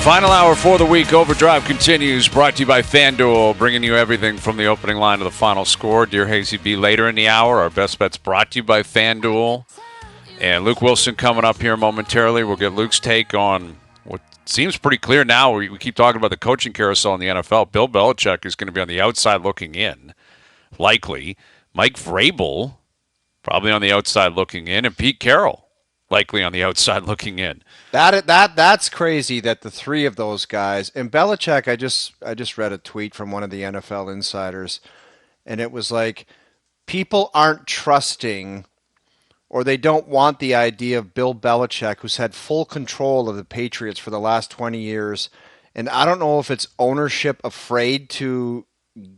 Final hour for the week. Overdrive continues, brought to you by FanDuel, bringing you everything from the opening line to the final score. Dear Hayesy-B later in the hour. Our best bets brought to you by FanDuel. And Luke Willson coming up here momentarily. We'll get Luke's take on what seems pretty clear now. We keep talking about the coaching carousel in the NFL. Bill Belichick is going to be on the outside looking in, likely. Mike Vrabel, probably on the outside looking in. And Pete Carroll, likely on the outside looking in. That's crazy that the three of those guys, and Belichick, I just read a tweet from one of the NFL insiders, and it was like, people aren't trusting or they don't want the idea of Bill Belichick, who's had full control of the Patriots for the last 20 years. And I don't know if it's ownership afraid to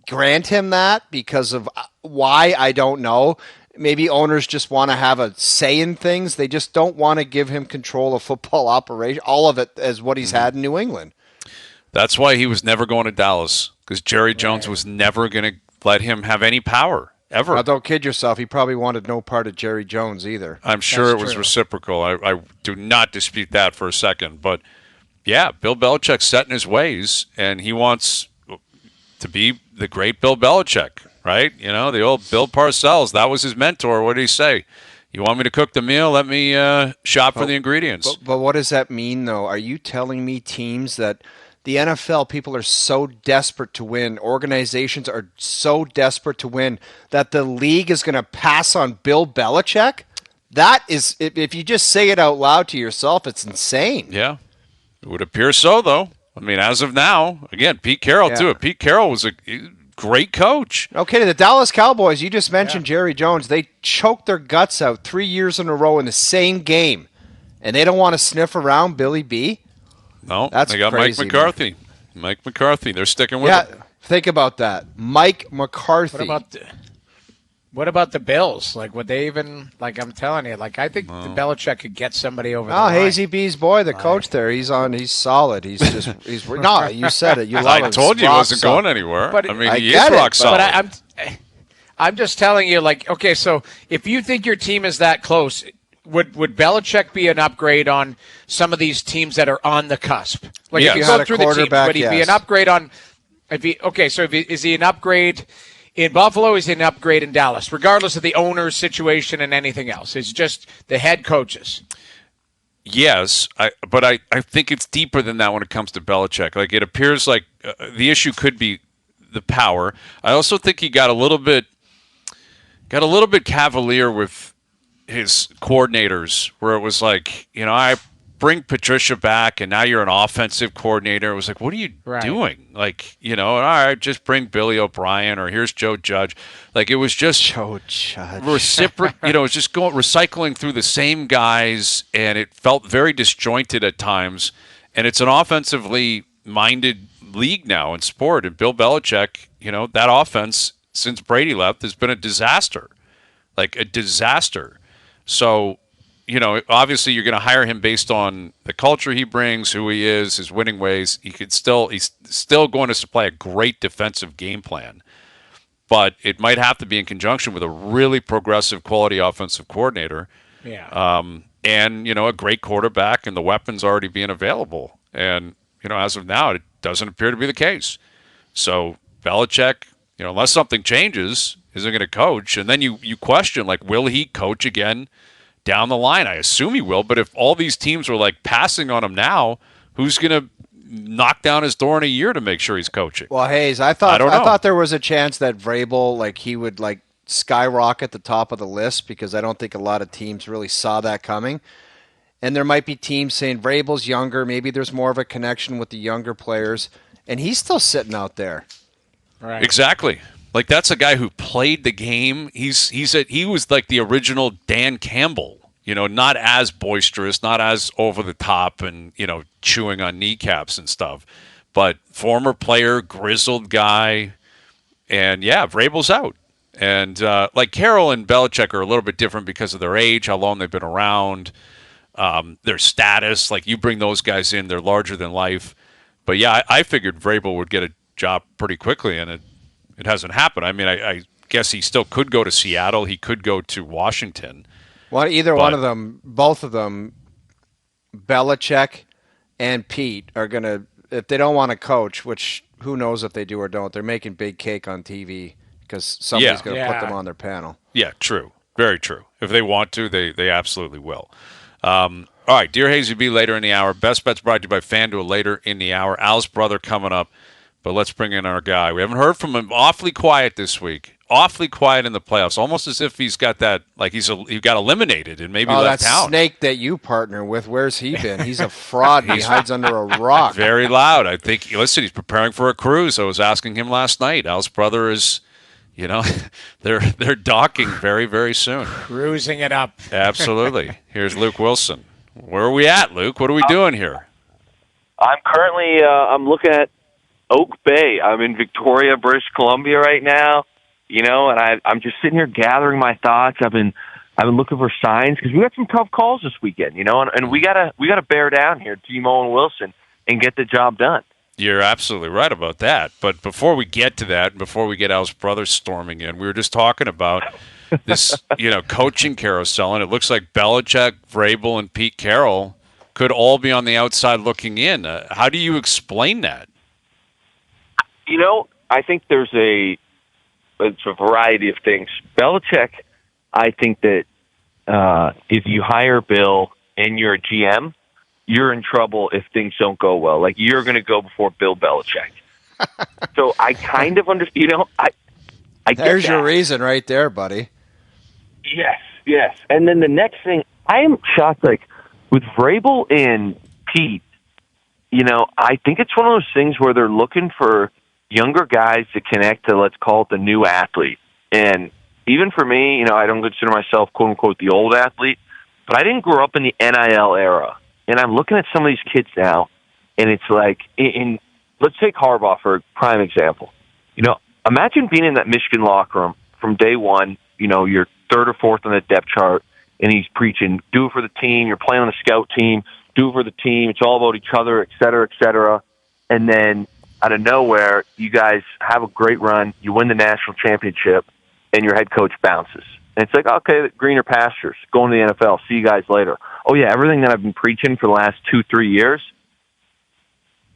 grant him that because of why, I don't know. Maybe owners just want to have a say in things. They just don't want to give him control of football operation, all of it as what he's had in New England. That's why he was never going to Dallas, because Jerry Jones was never going to let him have any power, ever. Now, don't kid yourself. He probably wanted no part of Jerry Jones either. I'm sure it was reciprocal. I do not dispute that for a second. But, yeah, Bill Belichick's set in his ways, and he wants to be the great Bill Belichick. Right? You know, the old Bill Parcells, that was his mentor. What did he say? You want me to cook the meal? Let me shop for the ingredients. But what does that mean, though? Are you telling me teams that the NFL people are so desperate to win, organizations are so desperate to win, that the league is going to pass on Bill Belichick? That is, if you just say it out loud to yourself, it's insane. Yeah. It would appear so, though. I mean, as of now, again, Pete Carroll, too. Pete Carroll was a great coach. Okay, the Dallas Cowboys, you just mentioned Jerry Jones. They choked their guts out 3 years in a row in the same game, and they don't want to sniff around Billy B? No, that's they got crazy, Mike McCarthy. Man. Mike McCarthy, they're sticking with him. Think about that. Mike McCarthy. What about the Bills? Like, would they even, like, I'm telling you, like, I think the Belichick could get somebody over the line. Hayesy-B's boy, the coach there, he's solid. He's no, you said it. You love I told you he wasn't going anywhere. But I mean, he is rock solid. But I'm just telling you, like, okay, so if you think your team is that close, would Belichick be an upgrade on some of these teams that are on the cusp? Like, if you go through the teams, would he be an upgrade on? Is he an upgrade in Buffalo? Is he an upgrade in Dallas? Regardless of the owner's situation and anything else, it's just the head coaches. Yes, but I think it's deeper than that when it comes to Belichick. Like, it appears like the issue could be the power. I also think he got a little bit cavalier with his coordinators, where it was like, you know, I bring Patricia back, and now you're an offensive coordinator. It was like, what are you doing? Like, you know, all right, just bring Billy O'Brien, or here's Joe Judge. Like, it was just Joe Judge. You know, it was just recycling through the same guys, and it felt very disjointed at times. And it's an offensively minded league now in sport. And Bill Belichick, you know, that offense since Brady left has been a disaster, like a disaster. So, you know, obviously you're going to hire him based on the culture he brings, who he is, his winning ways. He's still going to supply a great defensive game plan, but it might have to be in conjunction with a really progressive quality offensive coordinator. Yeah. And, you know, a great quarterback and the weapons already being available. And, you know, as of now, it doesn't appear to be the case. So Belichick, you know, unless something changes, isn't going to coach. And then you question, like, will he coach again down the line? I assume he will, but if all these teams were like passing on him now, who's going to knock down his door in a year to make sure he's coaching? Well, Hayes, I thought there was a chance that Vrabel, like, he would like skyrocket the top of the list, because I don't think a lot of teams really saw that coming. And there might be teams saying Vrabel's younger, maybe there's more of a connection with the younger players, and he's still sitting out there. Right. Exactly. Like, that's a guy who played the game. He was like the original Dan Campbell, you know, not as boisterous, not as over the top and, you know, chewing on kneecaps and stuff, but former player, grizzled guy. And yeah, Vrabel's out. And like, Carroll and Belichick are a little bit different because of their age, how long they've been around, their status. Like, you bring those guys in, they're larger than life. But yeah, I figured Vrabel would get a job pretty quickly, and it hasn't happened. I mean, I guess he still could go to Seattle. He could go to Washington. Well, one of them, both of them, Belichick and Pete are going to, if they don't want to coach, which who knows if they do or don't, they're making big cake on TV because somebody's going to put them on their panel. Yeah, true. Very true. If they want to, they absolutely will. All right, Dear Hayesy-B later in the hour. Best Bets brought to you by FanDuel later in the hour. Al's brother coming up, but let's bring in our guy. We haven't heard from him. Awfully quiet this week. Awfully quiet in the playoffs. Almost as if he's got that, like he got eliminated and maybe left that out. Snake that you partner with, where's he been? He's a fraud. He hides under a rock. Very loud. I think, listen, he's preparing for a cruise. I was asking him last night. Al's brother is... they're docking very, very soon. Cruising it up. Absolutely. Here's Luke Willson. Where are we at, Luke? What are we doing here? I'm currently I'm looking at Oak Bay. I'm in Victoria, British Columbia right now. And I'm just sitting here gathering my thoughts. I've been looking for signs because we got some tough calls this weekend. And we gotta bear down here, Timo and Wilson, and get the job done. You're absolutely right about that. But before we get to that, before we get Al's brother storming in, we were just talking about this, coaching carousel, and it looks like Belichick, Vrabel, and Pete Carroll could all be on the outside looking in. How do you explain that? I think it's a variety of things. Belichick, I think that if you hire Bill and you're a GM, you're in trouble if things don't go well. Like, you're going to go before Bill Belichick. So I kind of understand, I get There's that. your reason right there, buddy. Yes. And then the next thing, I am shocked, like, with Vrabel and Pete, I think it's one of those things where they're looking for younger guys to connect to, let's call it, the new athlete. And even for me, I don't consider myself, quote-unquote, the old athlete, but I didn't grow up in the NIL era. And I'm looking at some of these kids now, and it's like, let's take Harbaugh for a prime example. Imagine being in that Michigan locker room from day one, you're third or fourth on the depth chart, and he's preaching, do it for the team, you're playing on the scout team, do it for the team, it's all about each other, et cetera, et cetera. And then out of nowhere, you guys have a great run, you win the national championship, and your head coach bounces. And it's like, okay, greener pastures, going to the NFL, see you guys later. Oh, yeah, everything that I've been preaching for the last 2-3 years,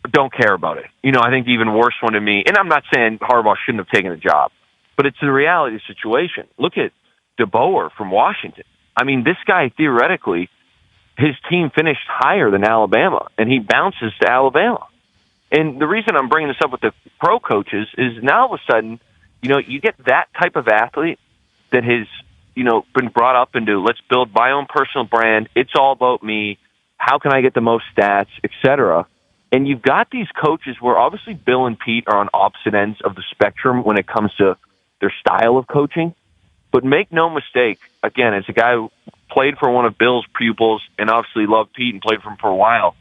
don't care about it. I think the even worse one to me, and I'm not saying Harbaugh shouldn't have taken the job, but it's the reality of the situation. Look at DeBoer from Washington. I mean, this guy, theoretically, his team finished higher than Alabama, and he bounces to Alabama. And the reason I'm bringing this up with the pro coaches is now all of a sudden, you get that type of athlete that has been brought up into, let's build my own personal brand. It's all about me. How can I get the most stats, et cetera? And you've got these coaches where obviously Bill and Pete are on opposite ends of the spectrum when it comes to their style of coaching. But make no mistake, again, as a guy who played for one of Bill's pupils and obviously loved Pete and played for him for a while,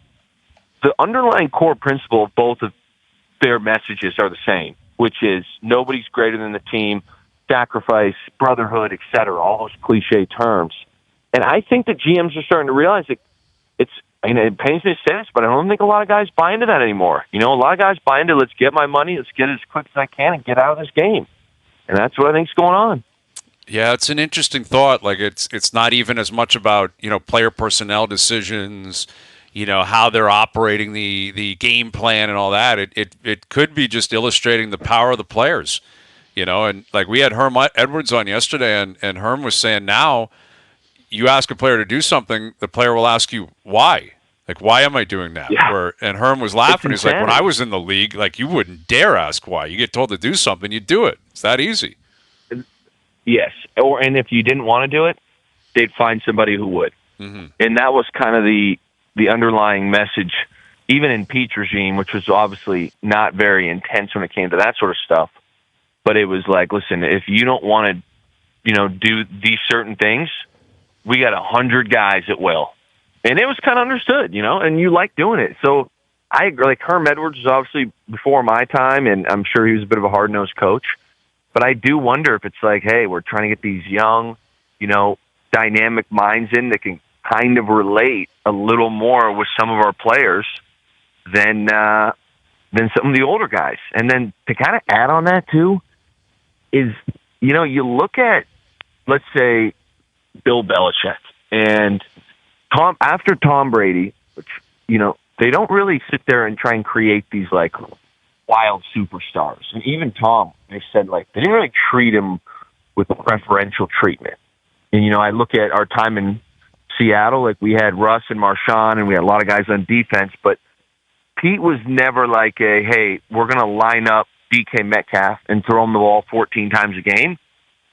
the underlying core principle of both of their messages are the same, which is nobody's greater than the team, sacrifice, brotherhood, et cetera, all those cliche terms. And I think the GMs are starting to realize that it pains me to say this, but I don't think a lot of guys buy into that anymore. A lot of guys buy into, let's get my money, let's get it as quick as I can and get out of this game. And that's what I think's going on. Yeah, it's an interesting thought. Like, it's not even as much about, player personnel decisions, how they're operating the game plan and all that. It could be just illustrating the power of the players. And like we had Herm Edwards on yesterday, and Herm was saying now you ask a player to do something, the player will ask you why. Like, why am I doing that? Yeah. And Herm was laughing. He's like, when I was in the league, like, you wouldn't dare ask why. You get told to do something, you do it. It's that easy. Yes. And if you didn't want to do it, they'd find somebody who would. Mm-hmm. And that was kind of the underlying message, even in Pete's regime, which was obviously not very intense when it came to that sort of stuff. But it was like, listen, if you don't want to, do these certain things, we got 100 guys that will. And it was kind of understood, and you like doing it. So I agree. Like, Herm Edwards was obviously before my time, and I'm sure he was a bit of a hard-nosed coach. But I do wonder if it's like, hey, we're trying to get these young, dynamic minds in that can kind of relate a little more with some of our players than some of the older guys. And then to kind of add on that too is, you look at, let's say, Bill Belichick and after Tom Brady, which, they don't really sit there and try and create these like wild superstars. And even Tom, they said like they didn't really treat him with preferential treatment. And I look at our time in Seattle, like we had Russ and Marshawn, and we had a lot of guys on defense, but Pete was never like hey, we're going to line up DK Metcalf and throw him the ball 14 times a game.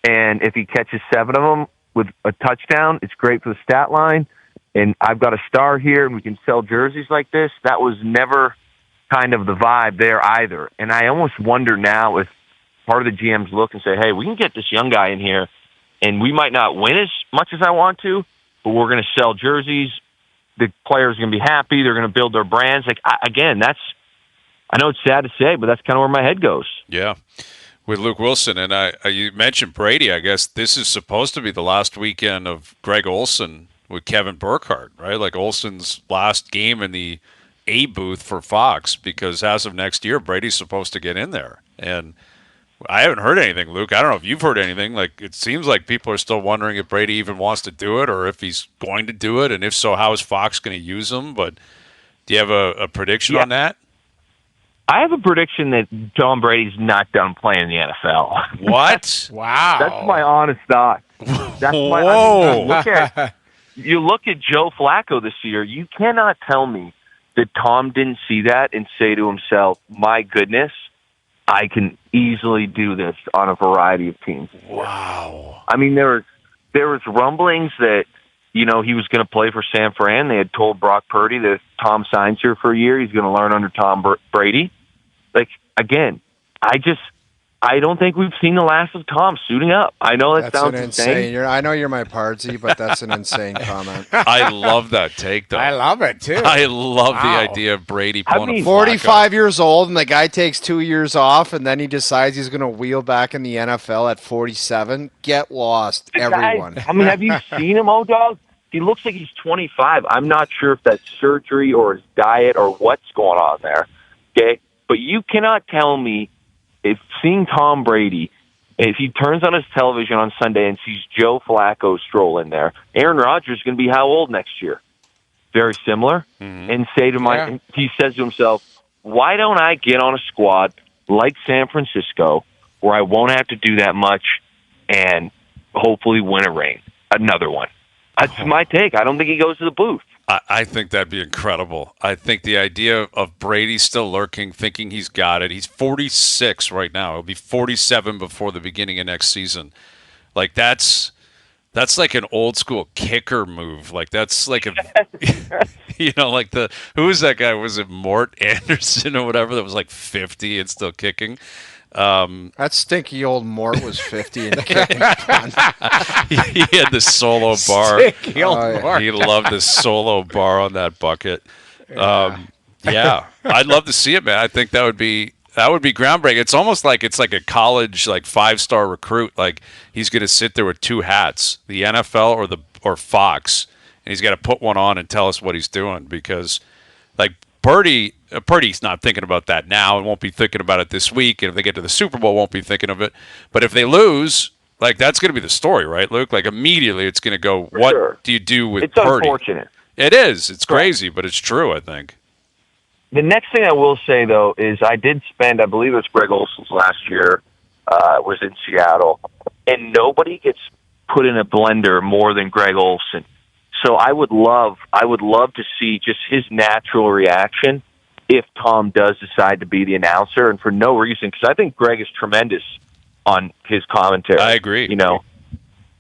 And if he catches 7 of them with a touchdown, it's great for the stat line. And I've got a star here, and we can sell jerseys like this. That was never kind of the vibe there either. And I almost wonder now if part of the GMs look and say, hey, we can get this young guy in here, and we might not win as much as I want to, but we're going to sell jerseys. The players are going to be happy. They're going to build their brands. Like, again, I know it's sad to say, but that's kind of where my head goes. Yeah, with Luke Willson. And you mentioned Brady. I guess this is supposed to be the last weekend of Greg Olsen with Kevin Burkhardt, right? Like Olsen's last game in the A booth for Fox, because as of next year, Brady's supposed to get in there. And I haven't heard anything, Luke. I don't know if you've heard anything. Like, it seems like people are still wondering if Brady even wants to do it or if he's going to do it. And if so, how is Fox going to use him? But do you have a prediction on that? I have a prediction that Tom Brady's not done playing in the NFL. What? Wow. That's my honest thought. That's you look at Joe Flacco this year, you cannot tell me that Tom didn't see that and say to himself, my goodness, I can easily do this on a variety of teams. Wow. I mean, there was rumblings that, he was going to play for San Fran. They had told Brock Purdy that if Tom signs here for a year, he's going to learn under Tom Brady. Like, again, I don't think we've seen the last of Tom suiting up. I know that sounds insane. I know you're my pardsy, but that's an insane comment. I love that take, though. I love it, too. I love the idea of Brady pulling a 45 years old, and the guy takes 2 years off, and then he decides he's going to wheel back in the NFL at 47. Get lost, everyone. Have you seen him, O-Dog? He looks like he's 25. I'm not sure if that's surgery or his diet or what's going on there, okay? But you cannot tell me if seeing Tom Brady, if he turns on his television on Sunday and sees Joe Flacco stroll in there, Aaron Rodgers is going to be how old next year? Very similar. Mm-hmm. And he says to himself, why don't I get on a squad like San Francisco where I won't have to do that much and hopefully win a ring, another one? That's my take. I don't think he goes to the booth. I think that'd be incredible. I think the idea of Brady still lurking, thinking he's got it. He's 46 right now. He'll be 47 before the beginning of next season. Like, that's like an old school kicker move. Like, that's like like who was that guy? Was it Mort Anderson or whatever that was like 50 and still kicking? That stinky old Mort was 50 and kicking. He had the solo bar. Stinky old Mort. He loved the solo bar on that bucket. Yeah, I'd love to see it, man. I think that would be groundbreaking. It's almost like it's like a college, like 5-star recruit. Like, he's going to sit there with 2 hats, the NFL or Fox, and he's got to put one on and tell us what he's doing, because like Purdy's not thinking about that now and won't be thinking about it this week. And if they get to the Super Bowl, won't be thinking of it. But if they lose, like, that's going to be the story, right, Luke? Like, immediately it's going to go, what do you do with Purdy? It's unfortunate. It is. It's crazy, but it's true, I think. The next thing I will say, though, is I did spend, I believe it was Greg Olson's last year, was in Seattle, and nobody gets put in a blender more than Greg Olson. So I would love to see just his natural reaction if Tom does decide to be the announcer, and for no reason, because I think Greg is tremendous on his commentary. I agree.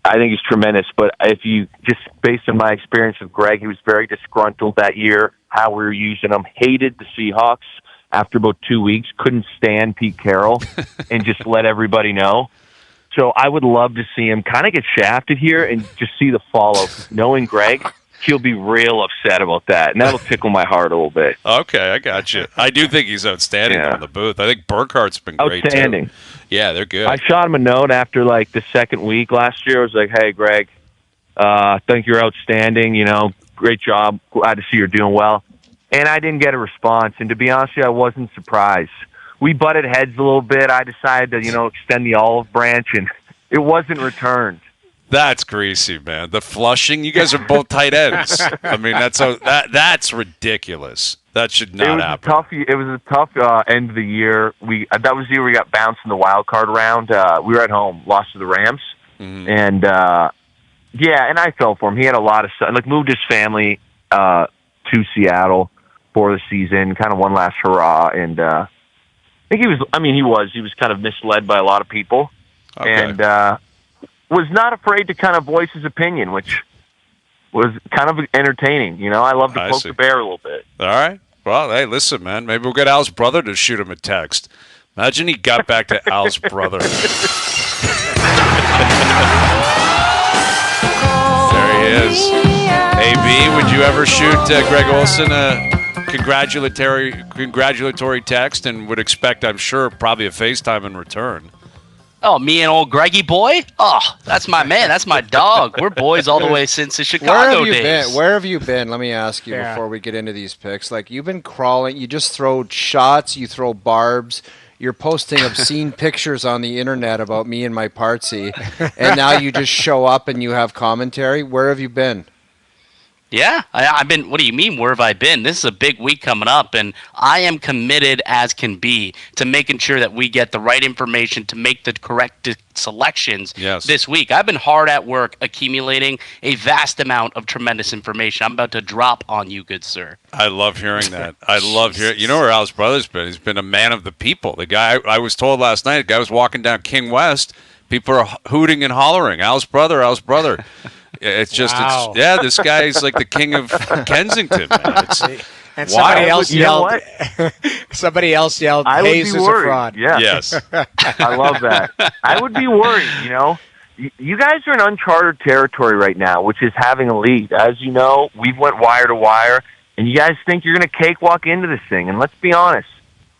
I think he's tremendous, but if you just based on my experience with Greg, he was very disgruntled that year, how we were using him, hated the Seahawks after about 2 weeks, couldn't stand Pete Carroll, and just let everybody know. So I would love to see him kind of get shafted here and just see the follow. Knowing Greg, he'll be real upset about that, and that'll tickle my heart a little bit. Okay, I got you. I do think he's outstanding in the booth. I think Burkhardt's been great, outstanding. Too. Yeah, they're good. I shot him a note after, like, the second week last year. I was like, hey, Greg, I think you're outstanding. Great job. Glad to see you're doing well. And I didn't get a response, and to be honest with you, I wasn't surprised. We butted heads a little bit. I decided to, extend the olive branch, and it wasn't returned. That's greasy, man. The flushing. You guys are both tight ends. I mean, that's ridiculous. That should not happen. It was a tough end of the year. That was the year we got bounced in the wild card round. We were at home, lost to the Rams, and and I fell for him. He had a lot of stuff. Like moved his family to Seattle for the season, kind of one last hurrah, and I think he was. I mean, he was kind of misled by a lot of people, and was not afraid to kind of voice his opinion, which was kind of entertaining. You know, I love to poke the bear a little bit. All right. Well, hey, listen, man. Maybe we'll get Al's brother to shoot him a text. Imagine he got back to Al's brother. There he is. Hey, B, would you ever shoot Greg Olson a congratulatory text and would expect, I'm sure, probably a FaceTime in return? Oh, me and old Greggy boy? Oh, that's my man. That's my dog. We're boys all the way since the Chicago days. Where have you been? Let me ask you before we get into these picks. Like, you've been crawling. You just throw shots. You throw barbs. You're posting obscene pictures on the internet about me and my partsy. And now you just show up and you have commentary. Where have you been? Yeah, I've been. What do you mean? Where have I been? This is a big week coming up, and I am committed as can be to making sure that we get the right information to make the correct selections this week. I've been hard at work accumulating a vast amount of tremendous information. I'm about to drop on you, good sir. I love hearing that. I love hearing. You know where Al's brother's been? He's been a man of the people. The guy I was told last night. The guy was walking down King West. People are hooting and hollering. Al's brother. Al's brother. It's just, this guy is like the king of Kensington, man. And somebody else yelled, Hayes is a fraud. Yeah. Yes. I love that. I would be worried, you know. You guys are in uncharted territory right now, which is having a lead. As you know, we've went wire to wire, and you guys think you're going to cakewalk into this thing. And let's be honest,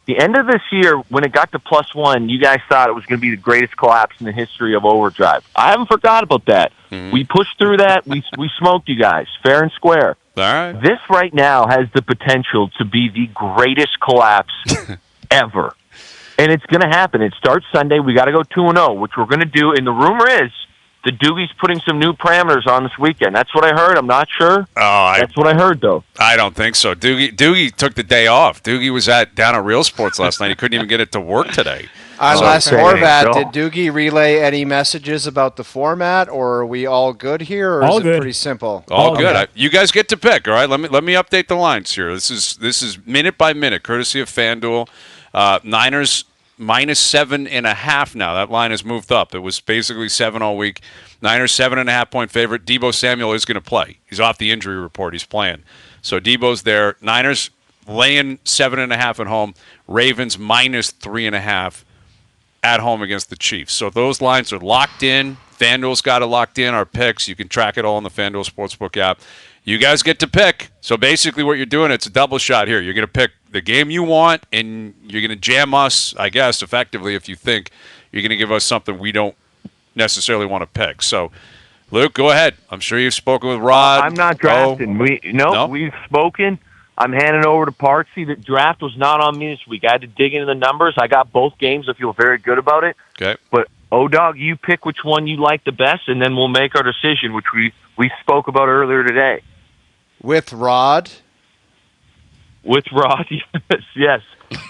the end of this year, when it got to +1, you guys thought it was going to be the greatest collapse in the history of OverDrive. I haven't forgot about that. Mm-hmm. We pushed through that. We smoked you guys, fair and square. All right. This right now has the potential to be the greatest collapse ever. And it's going to happen. It starts Sunday. We got to go 2-0, which we're going to do. And the rumor is the Doogie's putting some new parameters on this weekend. That's what I heard. I'm not sure. That's what I heard, though. I don't think so. Doogie took the day off. Doogie was down at Real Sports last night. He couldn't even get it to work today. Unless Horvat, did Doogie relay any messages about the format, or are we all good here, or is it pretty simple? All good. You guys get to pick. All right. Let me update the lines here. This is minute by minute, courtesy of FanDuel. Niners -7.5 now. That line has moved up. It was basically 7 all week. Niners 7.5-point favorite. Deebo Samuel is going to play. He's off the injury report. He's playing. So Deebo's there. Niners laying 7.5 at home. Ravens -3.5 at home against the Chiefs. So those lines are locked in. FanDuel's got it locked in. Our picks. You can track it all in the FanDuel Sportsbook app. You guys get to pick. So basically what you're doing, it's a double shot here. You're going to pick the game you want, and you're going to jam us, I guess, effectively if you think you're going to give us something we don't necessarily want to pick. So, Luke, go ahead. I'm sure you've spoken with Rod. I'm not drafting. We've spoken. I'm handing over to Partsy. The draft was not on me this week. I had to dig into the numbers. I got both games. I feel very good about it. Okay. But, O-Dog, you pick which one you like the best, and then we'll make our decision, which we spoke about earlier today. With Rod? With Rod, yes.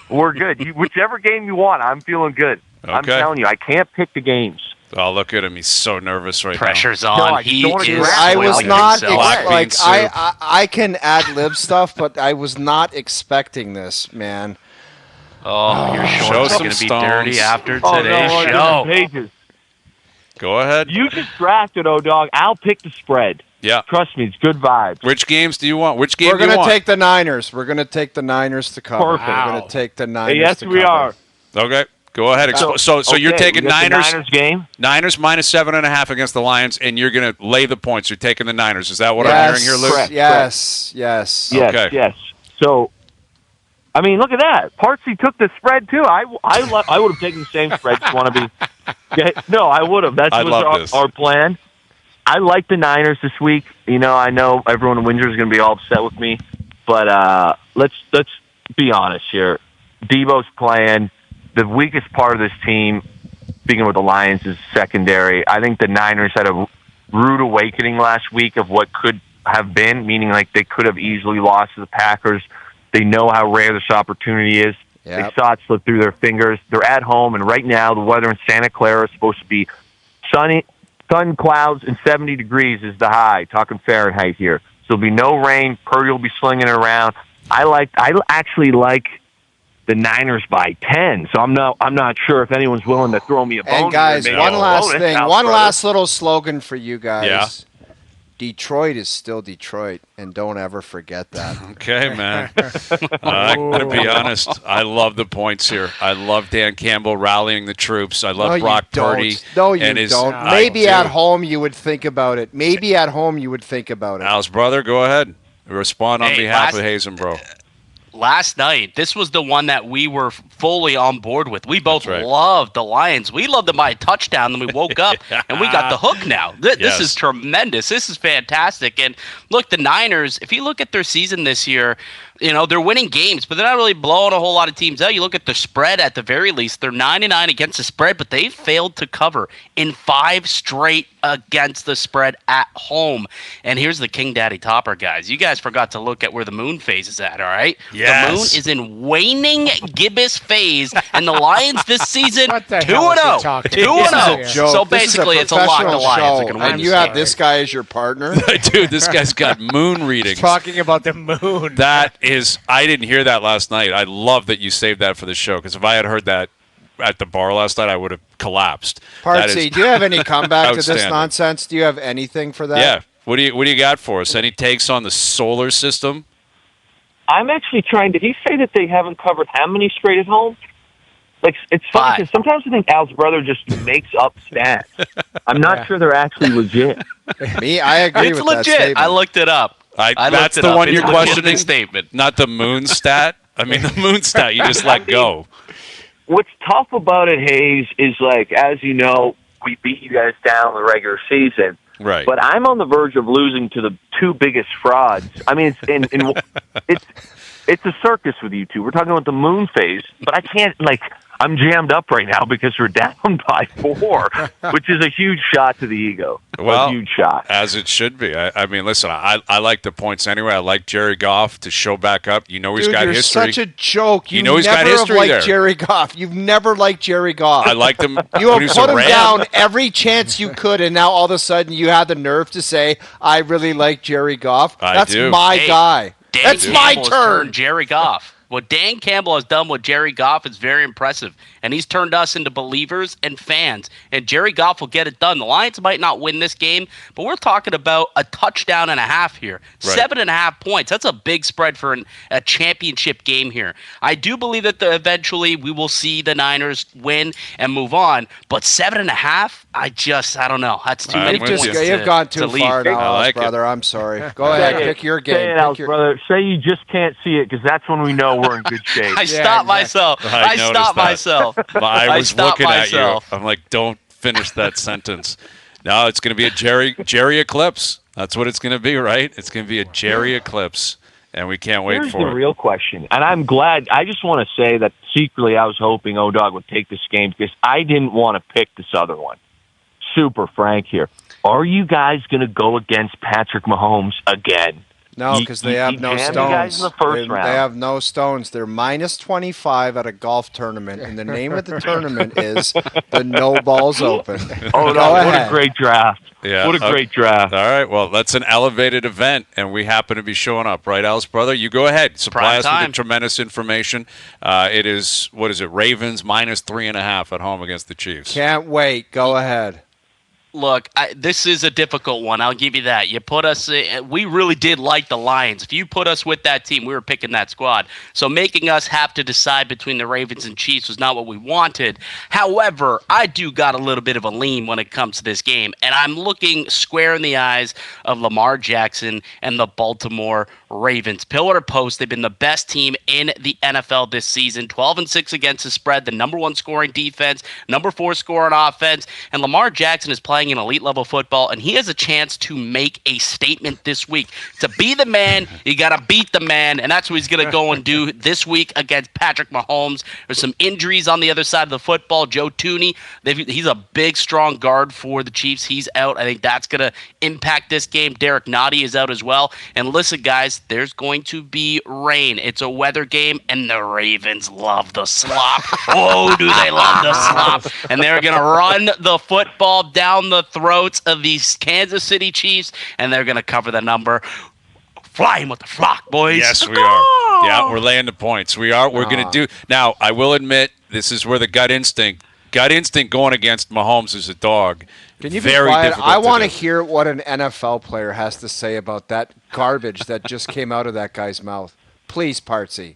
We're good. Whichever game you want, I'm feeling good. Okay. I'm telling you, I can't pick the games. Oh, look at him. He's so nervous right Pressure's now. on. No, he is. I was not like I can ad-lib stuff, but I was not expecting this, man. Oh, your shorts are going to be dirty after today's show. Pages. Go ahead. You just drafted, O-Dog. I'll pick the spread. Yeah. Trust me, it's good vibes. Which games do you want? Which game do you want? We're going to take the Niners. We're going to take the Niners to cover. Perfect. We're going to take the Niners yes, to cover. we are. Okay. Go ahead. So you're taking Niners. Niners game? Niners -7.5 against the Lions, and you're going to lay the points. You're taking the Niners. Is that what I'm hearing here, Luke? Correct. Yes. Okay. Yes. So, I mean, look at that. Partsy took the spread, too. I would have taken the same spread. Just want to be... No, I would have. That's our plan. I like the Niners this week. You know, I know everyone in Windsor is going to be all upset with me, but let's be honest here. Deebo's playing. The weakest part of this team, speaking with the Lions, is secondary. I think the Niners had a rude awakening last week of what could have been, meaning like they could have easily lost to the Packers. They know how rare this opportunity is. Yep. They saw it slip through their fingers. They're at home, and right now the weather in Santa Clara is supposed to be sunny, sun, clouds, and 70 degrees is the high, talking Fahrenheit here. So there'll be no rain. Purdy will be slinging it around. I actually like the Niners by 10, so I'm not sure if anyone's willing to throw me a bone. And guys, one last thing, last little slogan for you guys. Yeah. Detroit is still Detroit, and don't ever forget that. Okay, man. I'm going to be honest. I love the points here. I love Dan Campbell rallying the troops. I love Brock Purdy. No, you don't. Maybe at home you would think about it. Al's brother, go ahead. Respond on behalf of Hayes and Bro. Last night, this was the one that we were fully on board with. We both loved the Lions. We loved them by a touchdown, and we woke up, and we got the hook now. This is tremendous. This is fantastic. And look, the Niners, if you look at their season this year, they're winning games, but they're not really blowing a whole lot of teams out. You look at the spread at the very least. They're 9-9 against the spread, but they failed to cover in 5 straight against the spread at home. And here's the King Daddy Topper, guys. You guys forgot to look at where the moon phase is at, all right? Yes. The moon is in waning gibbous phase, and the Lions this season 2-0. 2-0. So basically, it's a lock. The Lions are going to win. And you have this guy as your partner? Dude, this guy's got moon readings. Talking about the moon. I didn't hear that last night. I love that you saved that for the show, because if I had heard that at the bar last night, I would have collapsed. Partsy, do you have any comeback to this nonsense? Do you have anything for that? Yeah. What do you got for us? Any takes on the solar system? I'm actually trying. Did he say that they haven't covered how many straight at home? Like, it's funny because sometimes I think Al's brother just makes up stats. I'm not sure they're actually legit. I agree with legit. That statement. I looked it up. That's the one you're questioning? Statement. Not the moon stat? I mean, the moon stat, you just let go. What's tough about it, Hayes, is like, as you know, we beat you guys down in the regular season. Right. But I'm on the verge of losing to the 2 biggest frauds. I mean, it's a circus with you two. We're talking about the moon phase, but I can't, I'm jammed up right now because we're down by 4, which is a huge shot to the ego. Well, a huge shot. As it should be. I mean, listen, I like the points anyway. I like Jerry Goff to show back up. He's got history. You're such a joke. He's got history there. Jerry Goff. You've never liked Jerry Goff. I liked him. You have put him down every chance you could, and now all of a sudden you had the nerve to say, I really like Jerry Goff. That's my guy. That's my turn. Jerry Goff. What Dan Campbell has done with Jerry Goff is very impressive, and he's turned us into believers and fans, and Jerry Goff will get it done. The Lions might not win this game, but we're talking about a touchdown and a half here. Right. 7.5 points. That's a big spread for a championship game here. I do believe that eventually we will see the Niners win and move on, but 7.5, I don't know. That's too many points. You've gone too far now, brother. I'm sorry. Go ahead. Pick your game. Brother. Say you just can't see it, because that's when we know we're in good shape. I stopped myself. I was looking at you. I'm like, don't finish that sentence. No, it's going to be a Jerry eclipse. That's what it's going to be, right? It's going to be a Jerry eclipse, and we can't wait for it. Here's the real question, and I'm glad. I just want to say that secretly I was hoping O-Dog would take this game because I didn't want to pick this other one. Super frank here. Are you guys going to go against Patrick Mahomes again? No, because they have no stones. They have no stones. They're minus 25 at a golf tournament, and the name of the tournament is the No Balls Open. Oh, no, what a great draft. Yeah. What a great draft. All right, well, that's an elevated event, and we happen to be showing up, right, Al's brother? You go ahead. Supply us with the tremendous information. It is, Ravens minus 3.5 at home against the Chiefs. Can't wait. Go ahead. Look, this is a difficult one. I'll give you that. You put us. We really did like the Lions. If you put us with that team, we were picking that squad. So making us have to decide between the Ravens and Chiefs was not what we wanted. However, I do got a little bit of a lean when it comes to this game, and I'm looking square in the eyes of Lamar Jackson and the Baltimore Ravens. Pillar to post, they've been the best team in the NFL this season. 12-6 against the spread, the number 1 scoring defense, number 4 scoring offense, and Lamar Jackson is playing playing an elite level football, and he has a chance to make a statement this week. To be the man, you got to beat the man, and that's what he's going to go and do this week against Patrick Mahomes. There's some injuries on the other side of the football. Joe Tooney, he's a big, strong guard for the Chiefs. He's out. I think that's going to impact this game. Derek Nottie is out as well. And listen, guys, there's going to be rain. It's a weather game, and the Ravens love the slop. Oh, do they love the slop. And they're going to run the football down the throats of these Kansas City Chiefs, and they're going to cover the number. Flying with the flock, boys. Yes, we are. Yeah, we're laying the points. We are. We're going to do. Now, I will admit, this is where the gut instinct going against Mahomes as a dog. Can you be very quiet? difficult I want to do. hear what an NFL player has to say about that garbage that just came out of that guy's mouth. Please, Partsy.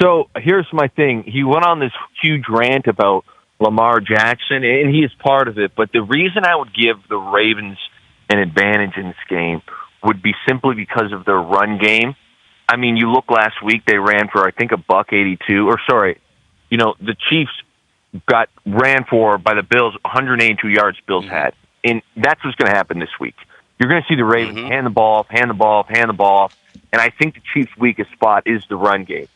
So here's my thing. He went on this huge rant about Lamar Jackson, and he is part of it. But the reason I would give the Ravens an advantage in this game would be simply because of their run game. I mean, you look last week, they ran for, I think, $182. Or, sorry, the Chiefs got ran for by the Bills, 182 yards Bills had. And that's what's going to happen this week. You're going to see the Ravens hand the ball off. And I think the Chiefs' weakest spot is the run game.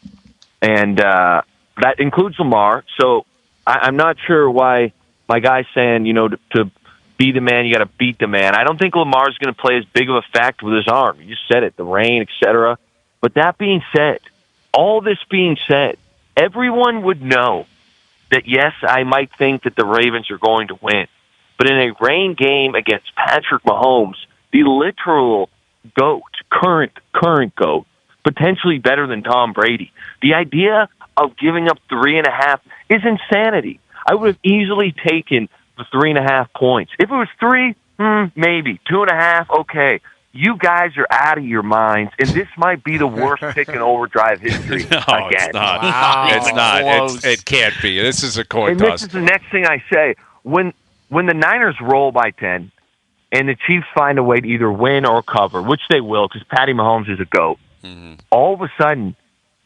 And that includes Lamar. So I'm not sure why my guy's saying, to be the man, you got to beat the man. I don't think Lamar's going to play as big of a factor with his arm. You just said it, the rain, etc. But that being said, all this being said, everyone would know that, yes, I might think that the Ravens are going to win. But in a rain game against Patrick Mahomes, the literal GOAT, current GOAT, potentially better than Tom Brady, the idea of giving up 3.5 is insanity. I would have easily taken the 3.5 points. If it was 3, maybe. 2.5, okay. You guys are out of your minds, and this might be the worst pick in OverDrive history No, again. it's not. Wow. It's not. It can't be. This is a coin And toss. this is the next thing I say. When the Niners roll by 10, and the Chiefs find a way to either win or cover, which they will, because Patty Mahomes is a GOAT, all of a sudden,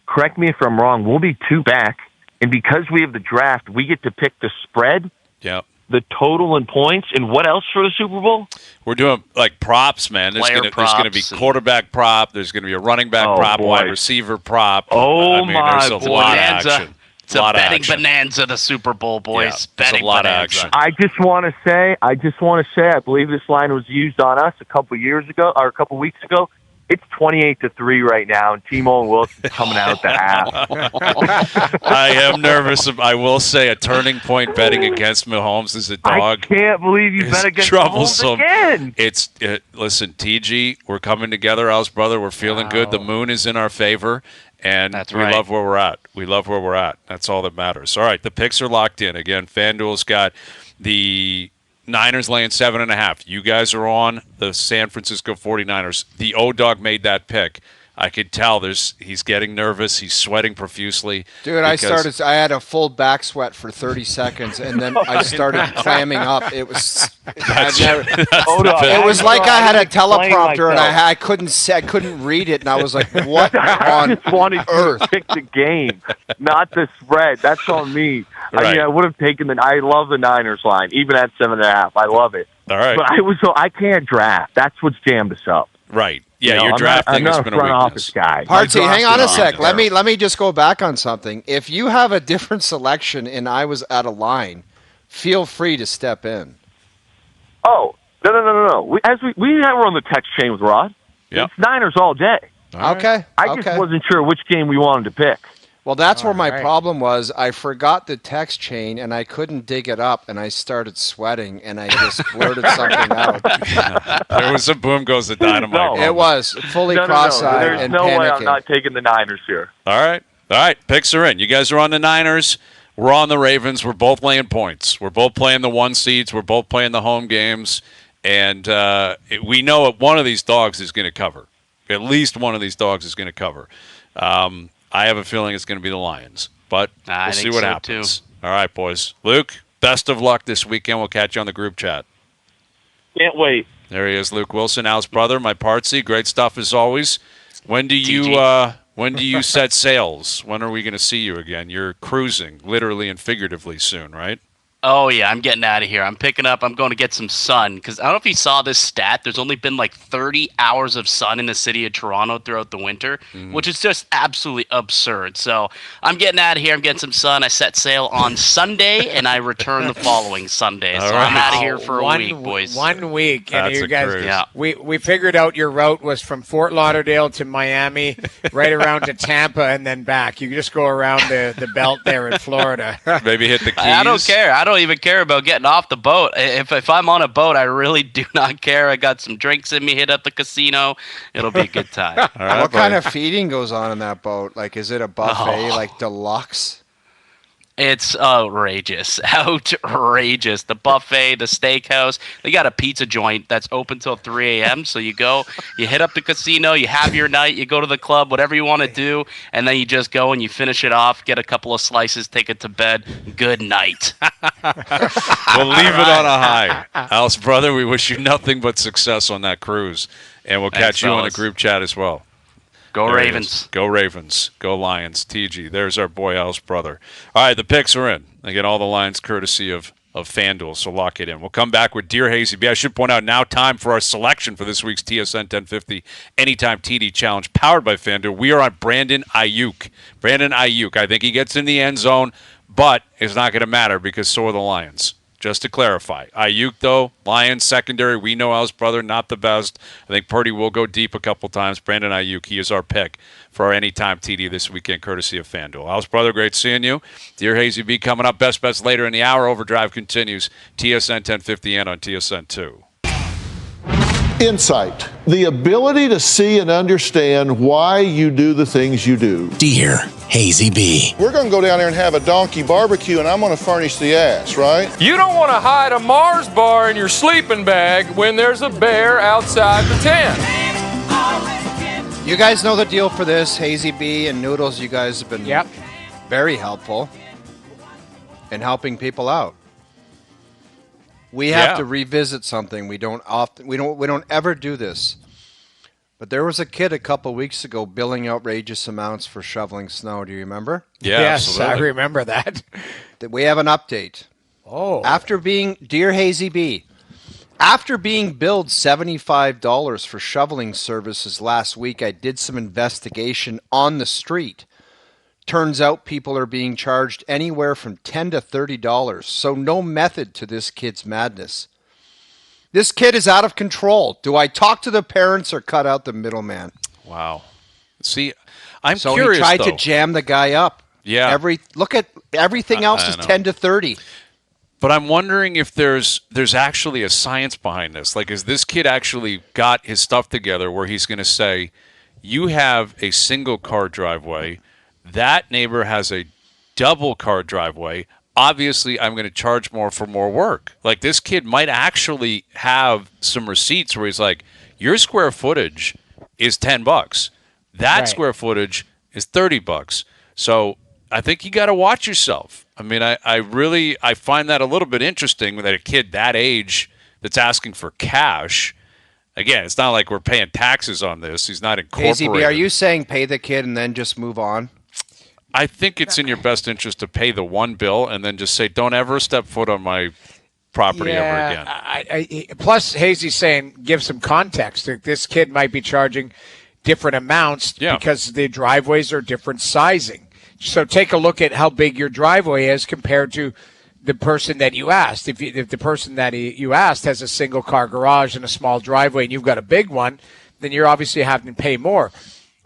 correct me if I'm wrong, we'll be 2 back, and because we have the draft, we get to pick the spread, Yep. the total in points, and what else for the Super Bowl? We're doing like props, man. There's going to be props quarterback prop. There's going to be a running back prop, boy. wide receiver prop. Oh, there's a my lot of bonanza. action. It's a betting bonanza, the Super Bowl, boys. Yeah, it's a betting lot of bonanza. action. I just want to say, I believe this line was used on us a couple weeks ago. It's 28-3 right now, and Timo and Wilson's coming out the half. I am nervous. I will say a turning point betting against Mahomes as a dog. I can't believe you bet against troublesome. Mahomes again. Listen, TG, we're coming together, Al's brother. We're feeling good. The moon is in our favor, and That's we right. love where we're at. We love where we're at. That's all that matters. All right, the picks are locked in. Again, FanDuel's got the Niners laying 7.5. You guys are on the San Francisco 49ers. The O-Dog made that pick. I could tell he's getting nervous. He's sweating profusely. Dude, I had a full back sweat for 30 seconds, and then I started clamming up. It was it was like I had a teleprompter, and I couldn't read it, and I was like, what on I just wanted earth? to pick the game, not the spread. That's on me. Right. I mean, I would have taken I love the Niners line, even at 7.5. I love it. All right. But I can't draft. That's what's jammed us up. Right. Yeah, You know, your drafting I'm not has been a front weakness. office guy. Partsy, hang on a sec. Terrible. Let me just go back on something. If you have a different selection and I was at a line, feel free to step in. Oh, no. We were on the text chain with Rod. Yep. It's Niners all day. All right. Okay. I just wasn't sure which game we wanted to pick. Well, that's where my right. problem was. I forgot the text chain, and I couldn't dig it up, and I started sweating, and I just blurted something out. There was a boom goes the dynamite. No. moment. It was fully No. cross-eyed There's and no way panicking. I'm not taking the Niners here. All right. Picks are in. You guys are on the Niners. We're on the Ravens. We're both laying points. We're both playing the 1 seeds. We're both playing the home games. And we know that one of these dogs is going to cover. At least one of these dogs is going to cover. I have a feeling it's going to be the Lions. But I we'll see think what so, happens. All right, boys. Luke, best of luck this weekend. We'll catch you on the group chat. Can't wait. There he is, Luke Willson, Al's brother, my Partsy. Great stuff as always. When do you set sails? When are we going to see you again? You're cruising, literally and figuratively, soon, right? Oh, yeah, I'm getting out of here. I'm picking up. I'm going to get some sun because I don't know if you saw this stat. There's only been like 30 hours of sun in the city of Toronto throughout the winter, which is just absolutely absurd. So I'm getting out of here. I'm getting some sun. I set sail on Sunday, and I return the following Sunday. So I'm out of here for a week, boys. 1 week. And That's you guys, cruise. Yeah. we figured out your route was from Fort Lauderdale to Miami, right around to Tampa, and then back. You just go around the belt there in Florida. Maybe hit the keys. I don't care. I don't even care about getting off the boat. If I'm on a boat, I really do not care. I got some drinks in me. Hit up the casino. It'll be a good time. All right, What buddy. kind of feeding goes on in that boat? Like, is it a buffet, like deluxe? It's outrageous. Outrageous. The buffet, the steakhouse. They got a pizza joint that's open till 3 a.m. So you go, you hit up the casino, you have your night, you go to the club, whatever you want to do, and then you just go and you finish it off, get a couple of slices, take it to bed. Good night. We'll leave it on a high. Alice, brother, we wish you nothing but success on that cruise. And we'll Thanks, catch you on the fellas. group chat as well. Go There it Ravens. is. Go Ravens. Go Lions. TG. There's our boy Al's brother. All right, the picks are in. Again, all the lines courtesy of FanDuel, so lock it in. We'll come back with Dear Hayesy-B. I should point out now time for our selection for this week's TSN 1050 Anytime TD Challenge powered by FanDuel. We are on Brandon Ayuk. Brandon Ayuk. I think he gets in the end zone, but it's not going to matter because so are the Lions. Just to clarify, Ayuk, though, Lions secondary, we know Al's brother, not the best. I think Purdy will go deep a couple times. Brandon Ayuk, he is our pick for our Anytime TD this weekend, courtesy of FanDuel. Al's brother, great seeing you. Dear Hayesy-B coming up. Best bets later in the hour. Overdrive continues. TSN 1050 and on TSN 2. Insight, the ability to see and understand why you do the things you do. Dear Hayesy-B. We're going to go down there and have a donkey barbecue, and I'm going to furnish the ass, right? You don't want to hide a Mars bar in your sleeping bag when there's a bear outside the tent. You guys know the deal for this. Hayesy-B and Noodles, you guys have been very helpful in helping people out. We have to revisit something. We don't ever do this. But there was a kid a couple weeks ago billing outrageous amounts for shoveling snow. Do you remember? Yeah, Yes, absolutely. I remember that. We have an update. Oh. Dear Hayesy-B, after being billed $75 for shoveling services last week, I did some investigation on the street. Turns out people are being charged anywhere from $10 to $30, so no method to this kid's madness. This kid is out of control. Do I talk to the parents or cut out the middleman? Wow. See, I'm So curious, he tried though. to jam the guy up. Yeah. Look at everything else I is know. 10 to 30. But I'm wondering if there's actually a science behind this. Like, has this kid actually got his stuff together where he's going to say, you have a single car driveway, that neighbor has a double car driveway, obviously I'm going to charge more for more work. Like, this kid might actually have some receipts where he's like, your square footage is $10. That Right. square footage is $30. So I think you got to watch yourself. I mean, I find that a little bit interesting that a kid that age that's asking for cash. Again, it's not like we're paying taxes on this. He's not incorporated. Hayesy-B, are you saying pay the kid and then just move on? I think it's in your best interest to pay the one bill and then just say, don't ever step foot on my property ever again. Plus, Hazy's saying give some context. This kid might be charging different amounts because the driveways are different sizing. So take a look at how big your driveway is compared to the person that you asked. If the person that you asked has a single car garage and a small driveway and you've got a big one, then you're obviously having to pay more.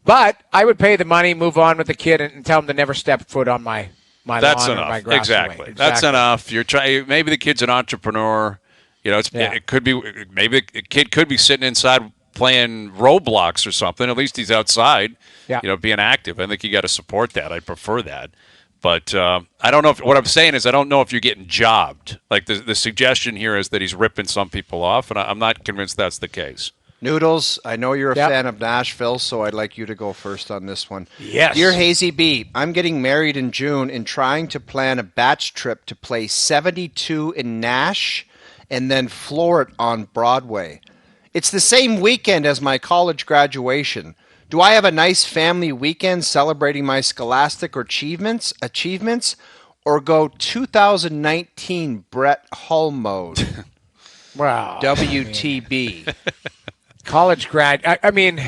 But I would pay the money, move on with the kid, and tell him to never step foot on my That's lawn enough. or my grass. Exactly. That's enough. You're trying. Maybe the kid's an entrepreneur. You know, it could be. Maybe a kid could be sitting inside playing Roblox or something. At least he's outside. Yeah. You know, being active. I think you got to support that. I prefer that. But I don't know what I'm saying is I don't know if you're getting jobbed. Like the suggestion here is that he's ripping some people off, and I'm not convinced that's the case. Noodles, I know you're a fan of Nashville, so I'd like you to go first on this one. Yes. Dear Hayesy-B, I'm getting married in June and trying to plan a batch trip to play 72 in Nash and then floor it on Broadway. It's the same weekend as my college graduation. Do I have a nice family weekend celebrating my scholastic achievements, or go 2019 Brett Hull mode? Wow. WTB. College grad. I mean,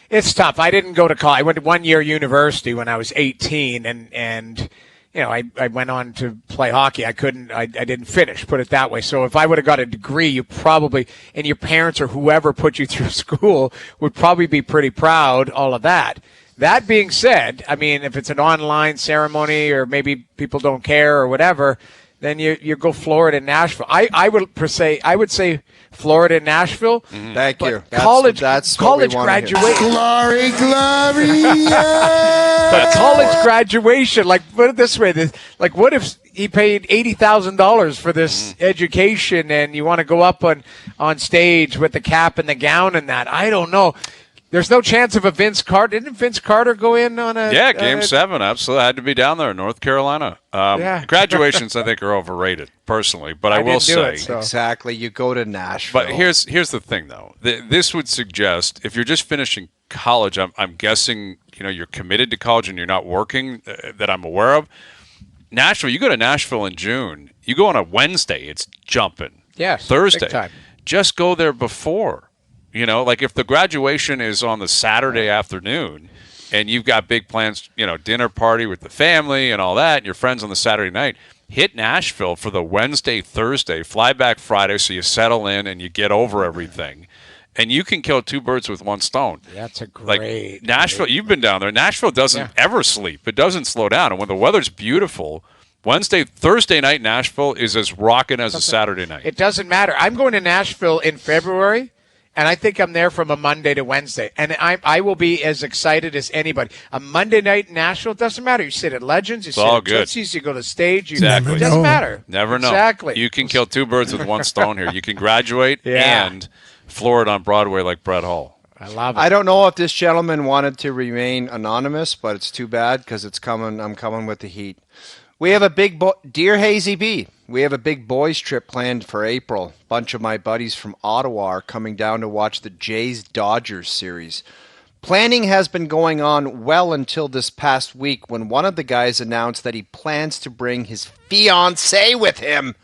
it's tough. I didn't go to college. I went to 1 year university when I was 18, and I went on to play hockey. I didn't finish, put it that way. So if I would have got a degree, you probably, and your parents or whoever put you through school would probably be pretty proud, all of that. That being said, I mean, if it's an online ceremony or maybe people don't care or whatever, then you go Florida and Nashville. I would say Florida and Nashville. Thank you. That's college graduation. Glory, glory. But college graduation, like, put it this way, like, what if he paid $80,000 for this education and you want to go up on stage with the cap and the gown and that? I don't know. There's no chance of a Vince Carter. Didn't Vince Carter go in on a... Yeah, Game 7. Absolutely. I had to be down there in North Carolina. Graduations, I think, are overrated, personally. But I will say... Exactly. You go to Nashville. But here's the thing, though. This would suggest, if you're just finishing college, I'm guessing you're committed to college and you're not working, that I'm aware of. Nashville, you go to Nashville in June. You go on a Wednesday, it's jumping. Yes. Thursday. Big time. Just go there before. Like if the graduation is on the Saturday afternoon and you've got big plans, dinner party with the family and all that, and your friends on the Saturday night, hit Nashville for the Wednesday, Thursday, fly back Friday so you settle in and you get over everything. And you can kill two birds with one stone. That's a great... Nashville, you've been down there. Nashville doesn't ever sleep. It doesn't slow down. And when the weather's beautiful... Thursday night Nashville is as rocking as a Saturday night. It doesn't matter. I'm going to Nashville in February, and I think I'm there from a Monday to Wednesday. And I will be as excited as anybody. A Monday night in Nashville, doesn't matter. You sit at Legends, you sit at Tootsie's, you go to stage. Exactly. It doesn't matter. Never know. Exactly. You can kill two birds with one stone here. You can graduate and floor it on Broadway like Brett Hull. I love it. I don't know if this gentleman wanted to remain anonymous, but it's too bad because it's coming. I'm coming with the heat. We have a big Dear Hayesy-B. We have a big boys trip planned for April. A bunch of my buddies from Ottawa are coming down to watch the Jays-Dodgers series. Planning has been going on well until this past week when one of the guys announced that he plans to bring his fiancée with him.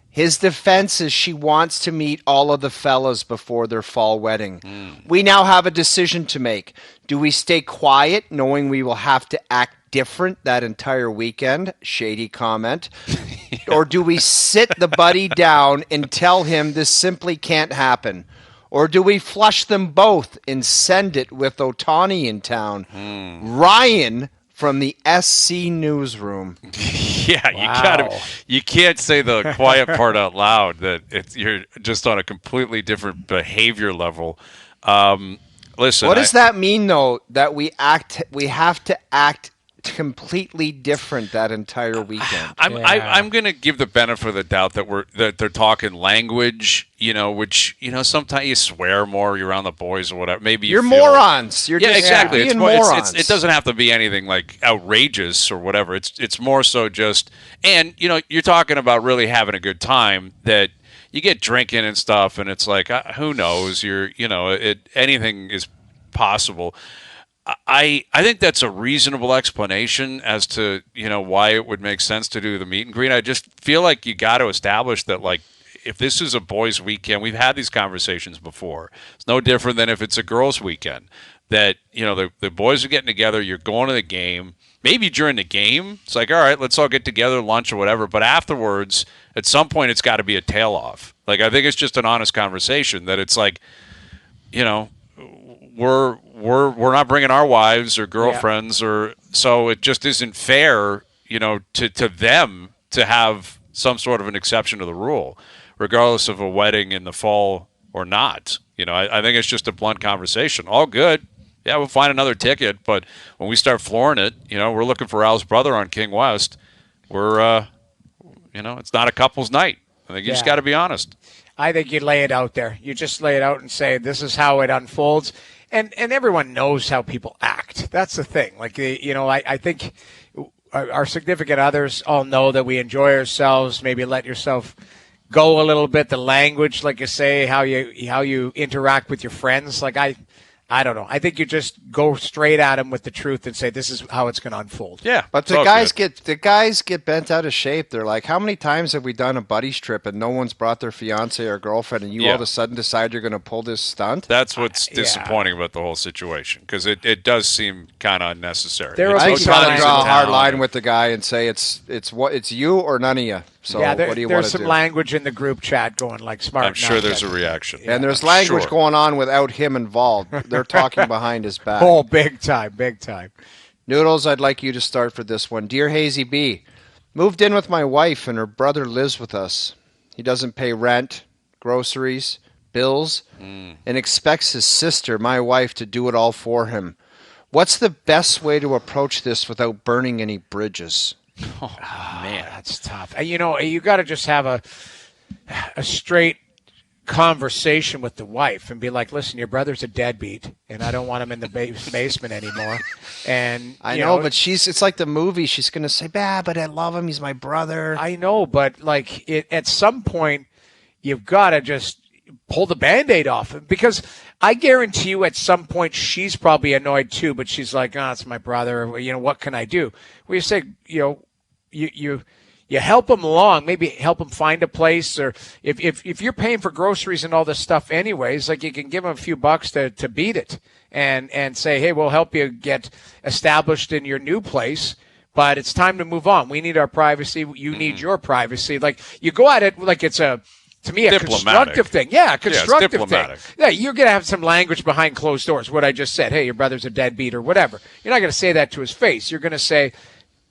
His defense is she wants to meet all of the fellas before their fall wedding. We now have a decision to make. Do we stay quiet knowing we will have to act different that entire weekend? Shady comment. Or do we sit the buddy down and tell him this simply can't happen? Or do we flush them both and send it with Otani in town? Ryan from the SC newsroom. Yeah, you can't say the quiet part out loud. That you're just on a completely different behavior level. Listen, what does that mean though? That we have to act completely different that entire weekend. I'm going to give the benefit of the doubt that they're talking language, which sometimes you swear more. You're around the boys or whatever. Maybe you're morons. You're just exactly. Being morons. It doesn't have to be anything like outrageous or whatever. It's more so just, and you're talking about really having a good time that. You get drinking and stuff, and it's like, who knows? Anything is possible. I think that's a reasonable explanation as to why it would make sense to do the meet and greet. I just feel like you got to establish that, like, if this is a boys' weekend, we've had these conversations before. It's no different than if it's a girls' weekend. That the boys are getting together, you're going to the game. Maybe during the game, it's like, all right, let's all get together, lunch or whatever. But afterwards, at some point, it's got to be a tail off. Like, I think it's just an honest conversation that it's like, we're not bringing our wives or girlfriends or so it just isn't fair, to them to have some sort of an exception to the rule, regardless of a wedding in the fall or not. I think it's just a blunt conversation. All good. Yeah, we'll find another ticket, but when we start flooring it, we're looking for Al's brother on King West. We're, it's not a couple's night. I think you just got to be honest. I think you lay it out there. You just lay it out and say, this is how it unfolds. And everyone knows how people act. That's the thing. Like, I think our significant others all know that we enjoy ourselves. Maybe let yourself go a little bit. The language, like you say, how you interact with your friends. Like, I I don't know. I think you just go straight at him with the truth and say this is how it's going to unfold. Yeah, but the guys get bent out of shape. They're like, how many times have we done a buddies trip and no one's brought their fiance or girlfriend, and you all of a sudden decide you're going to pull this stunt? That's what's disappointing about the whole situation, because it does seem kind of unnecessary. I think you got to draw a hard line with the guy and say it's you or none of you. So yeah, what do you want to do? There's some language in the group chat going like smart. I'm sure there's a reaction. And there's language going on without him involved. They're talking behind his back. Oh, big time, big time. Noodles, I'd like you to start for this one. Dear Hayesy-B, moved in with my wife and her brother lives with us. He doesn't pay rent, groceries, bills, and expects his sister, my wife, to do it all for him. What's the best way to approach this without burning any bridges? Oh, man, that's tough. You got to just have a straight conversation with the wife and be like, listen, your brother's a deadbeat and I don't want him in the basement anymore. And I know, but it's like the movie. She's going to say, but I love him. He's my brother. I know, but at some point you've got to just pull the Band-Aid off him, because I guarantee you at some point she's probably annoyed too, but she's like, it's my brother. What can I do? Well, you say, you help him along, maybe help him find a place, or if you're paying for groceries and all this stuff anyways, like you can give him a few bucks to beat it and say, hey, we'll help you get established in your new place, but it's time to move on. We need our privacy. You need your privacy. Like you go at it like it's a constructive thing. Yeah, constructive thing. Yeah, you're going to have some language behind closed doors. What I just said, hey, your brother's a deadbeat or whatever. You're not going to say that to his face. You're going to say,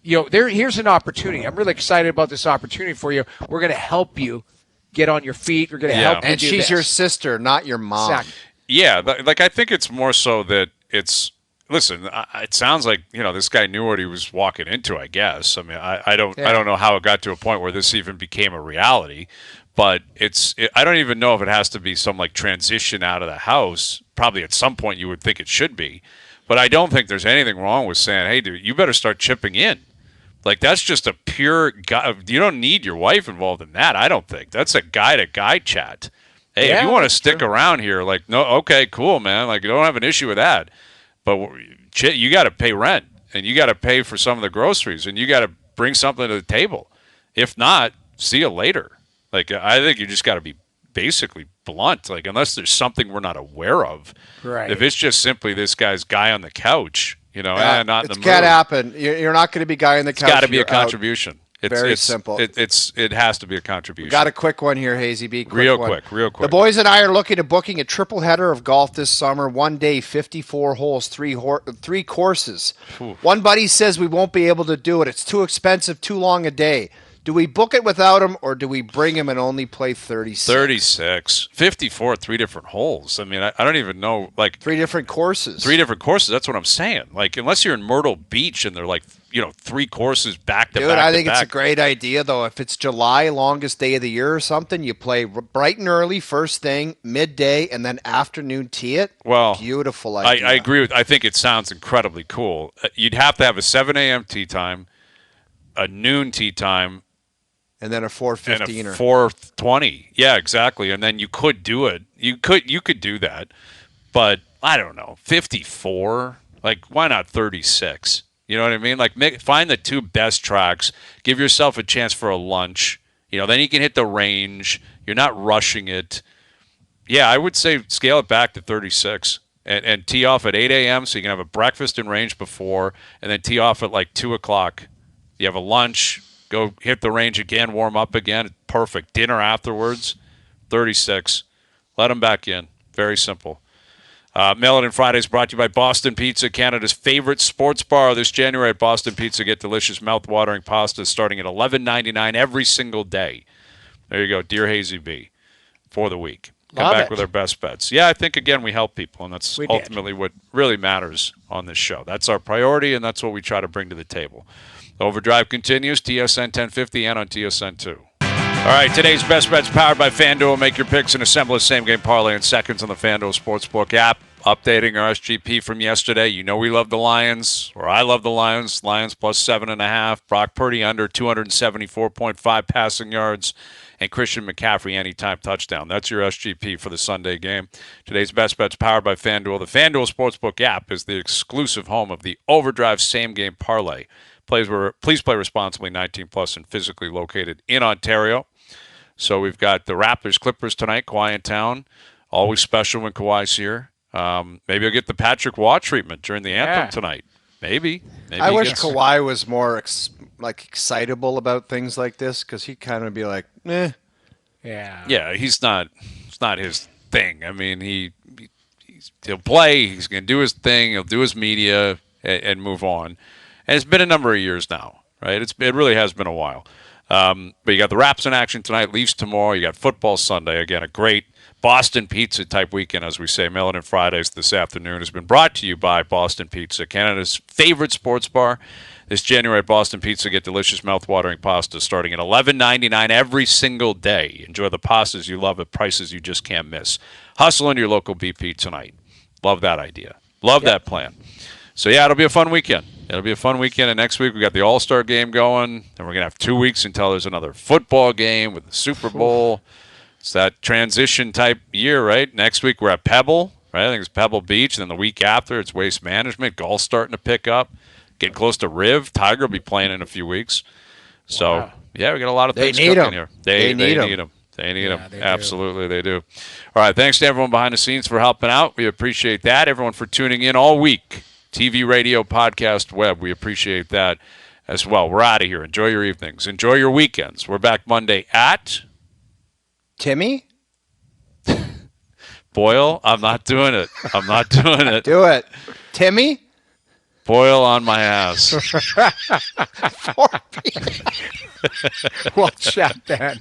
here's an opportunity. I'm really excited about this opportunity for you. We're going to help you get on your feet. We're going to help you and do she's this. your sister, not your mom. Exactly. Yeah, I think it's more so that it's. Listen, it sounds like this guy knew what he was walking into. I guess. I mean, I don't know how it got to a point where this even became a reality. But I don't even know if it has to be some transition out of the house. Probably at some point you would think it should be. But I don't think there's anything wrong with saying, hey, dude, you better start chipping in. That's just a pure guy. You don't need your wife involved in that, I don't think. That's a guy-to-guy chat. Hey, if you want to stick around here, no, okay, cool, man. You don't have an issue with that. But you got to pay rent, and you got to pay for some of the groceries, and you got to bring something to the table. If not, see you later. I think you just got to be basically blunt. Unless there's something we're not aware of. Right. If it's just simply this guy's guy on the couch, not in the mood. It can't happen. You're not going to be guy on the couch. It's got to be a contribution. It's simple. It has to be a contribution. We got a quick one here, Hayesy-B. Real quick. The boys and I are looking at booking a triple header of golf this summer. 1 day, 54 holes, three courses. Ooh. One buddy says we won't be able to do it. It's too expensive, too long a day. Do we book it without him, or do we bring him and only play 36? 36. 54, 3 different holes. I mean, I don't even know. 3 different courses. 3 different courses. That's what I'm saying. Unless you're in Myrtle Beach and they're 3 courses back to back. Dude, I think it's a great idea, though. If it's July, longest day of the year or something, you play bright and early, first thing, midday, and then afternoon tee it. Well, beautiful idea. I agree with. I think it sounds incredibly cool. You'd have to have a 7 a.m. tee time, a noon tee time, and then a 4:15 and a 4:20. Yeah, exactly. And then you could do it. You could do that. But I don't know. 54? Why not 36? You know what I mean? Find the 2 best tracks. Give yourself a chance for a lunch. Then you can hit the range. You're not rushing it. Yeah, I would say scale it back to 36 and tee off at 8 a.m. so you can have a breakfast in range before, and then tee off at 2 o'clock. You have a lunch. Go hit the range again, warm up again. Perfect. Dinner afterwards, 36. Let them back in. Very simple. Mail It In Fridays brought to you by Boston Pizza, Canada's favorite sports bar. This January at Boston Pizza, get delicious mouth-watering pasta starting at $11.99 every single day. There you go. Dear Hayesy-B for the week. Come back with our best bets. Yeah, I think, again, we help people, and that's ultimately what really matters on this show. That's our priority, and that's what we try to bring to the table. OverDrive continues, TSN 1050 and on TSN 2. All right, today's best bets powered by FanDuel. Make your picks and assemble a same-game parlay in seconds on the FanDuel Sportsbook app. updating our SGP from yesterday. You know we love the Lions, or I love the Lions. Lions plus 7.5. Brock Purdy under 274.5 passing yards. And Christian McCaffrey anytime touchdown. That's your SGP for the Sunday game. Today's best bets powered by FanDuel. The FanDuel Sportsbook app is the exclusive home of the OverDrive same-game parlay. Please play responsibly, 18 plus, and physically located in Ontario. So we've got the Raptors-Clippers tonight, Kawhi in town. Always special when Kawhi's here. Maybe I'll get the Patrick Waugh treatment during the anthem tonight. Maybe I wish Kawhi was more excitable about things like this, because he'd kind of be like, eh. Yeah, it's not his thing. I mean, he'll play. He's going to do his thing. He'll do his media and move on. And it's been a number of years now, right? It really has been a while. But you got the Raps in action tonight, Leafs tomorrow. You got football Sunday. Again, a great Boston Pizza type weekend, as we say. Melanin Fridays this afternoon has been brought to you by Boston Pizza, Canada's favorite sports bar. This January, Boston Pizza get delicious mouth-watering pasta starting at $11.99 every single day. Enjoy the pastas you love at prices you just can't miss. Hustle into your local BP tonight. Love that idea. Love that plan. So, yeah, it'll be a fun weekend. It'll be a fun weekend. And next week we got the All-Star game going. Then we're going to have 2 weeks until there's another football game with the Super Bowl. It's that transition type year, right? Next week we're at Pebble, right? I think it's Pebble Beach. And then the week after it's Waste Management. Golf's starting to pick up. Getting close to Riv. Tiger will be playing in a few weeks. So, yeah, we got a lot of things cooking here. They need them. They need them. Absolutely, they do. All right, thanks to everyone behind the scenes for helping out. We appreciate that. Everyone for tuning in all week. TV, radio, podcast, web. We appreciate that as well. We're out of here. Enjoy your evenings. Enjoy your weekends. We're back Monday at... Timmy? Boyle, I'm not doing it. I'm not doing it. Do it. Timmy? Boil on my ass. Well, chat, Dan.